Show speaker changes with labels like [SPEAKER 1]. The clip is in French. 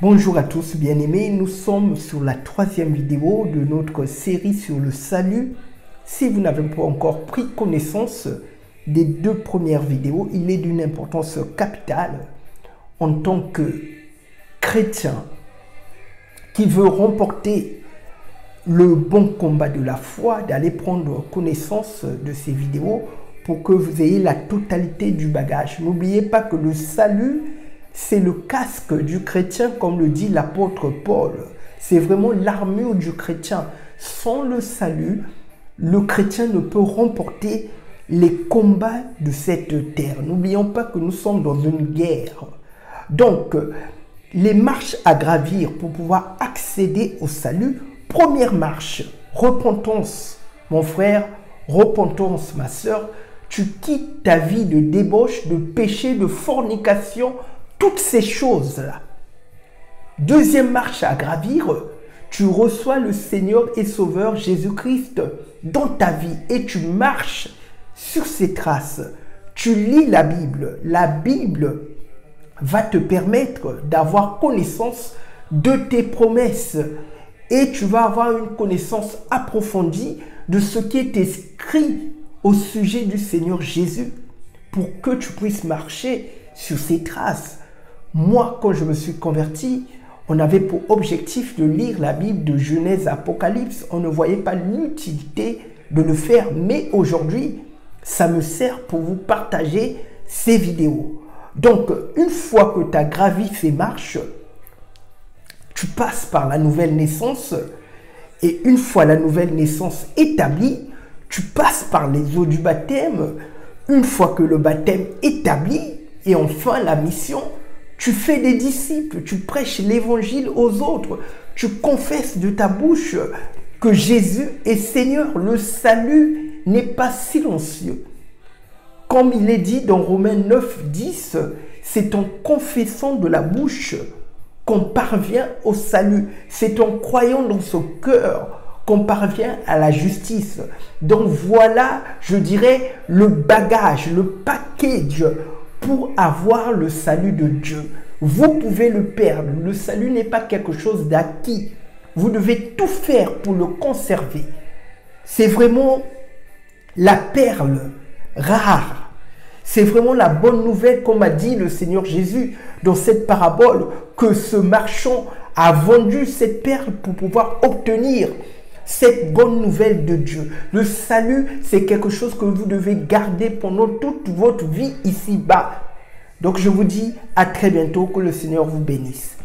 [SPEAKER 1] Bonjour à tous bien-aimés, nous sommes sur la troisième vidéo de notre série sur le salut. Si vous n'avez pas encore pris connaissance des deux premières vidéos, il est d'une importance capitale en tant que chrétien qui veut remporter le bon combat de la foi, d'aller prendre connaissance de ces vidéos pour que vous ayez la totalité du bagage. N'oubliez pas que le salut, c'est le casque du chrétien, comme le dit l'apôtre Paul. C'est vraiment l'armure du chrétien. Sans le salut, le chrétien ne peut remporter les combats de cette terre. N'oublions pas que nous sommes dans une guerre. Donc, les marches à gravir pour pouvoir accéder au salut. Première marche, repentance. Mon frère, repentance, ma soeur. Tu quittes ta vie de débauche, de péché, de fornication, toutes ces choses-là. Deuxième marche à gravir, tu reçois le Seigneur et Sauveur Jésus-Christ dans ta vie et tu marches sur ses traces. Tu lis la Bible. La Bible va te permettre d'avoir connaissance de tes promesses et tu vas avoir une connaissance approfondie de ce qui est écrit au sujet du Seigneur Jésus pour que tu puisses marcher sur ses traces. Moi, quand je me suis converti, on avait pour objectif de lire la Bible de Genèse à Apocalypse. On ne voyait pas l'utilité de le faire. Mais aujourd'hui, ça me sert pour vous partager ces vidéos. Donc, une fois que tu as gravi ces marches, tu passes par la nouvelle naissance. Et une fois la nouvelle naissance établie, tu passes par les eaux du baptême. Une fois que le baptême établi, et enfin la mission, tu fais des disciples, tu prêches l'évangile aux autres, tu confesses de ta bouche que Jésus est Seigneur. Le salut n'est pas silencieux. Comme il est dit dans Romains 9, 10, c'est en confessant de la bouche qu'on parvient au salut. C'est en croyant dans son cœur qu'on parvient à la justice. Donc voilà, je dirais, le bagage, le package pour avoir le salut de Dieu. Vous pouvez le perdre. Le salut n'est pas quelque chose d'acquis. Vous devez tout faire pour le conserver. C'est vraiment la perle rare. C'est vraiment la bonne nouvelle, comme a dit le Seigneur Jésus dans cette parabole, que ce marchand a vendu cette perle pour pouvoir obtenir cette bonne nouvelle de Dieu. Le salut, c'est quelque chose que vous devez garder pendant toute votre vie ici-bas. Donc je vous dis à très bientôt, que le Seigneur vous bénisse.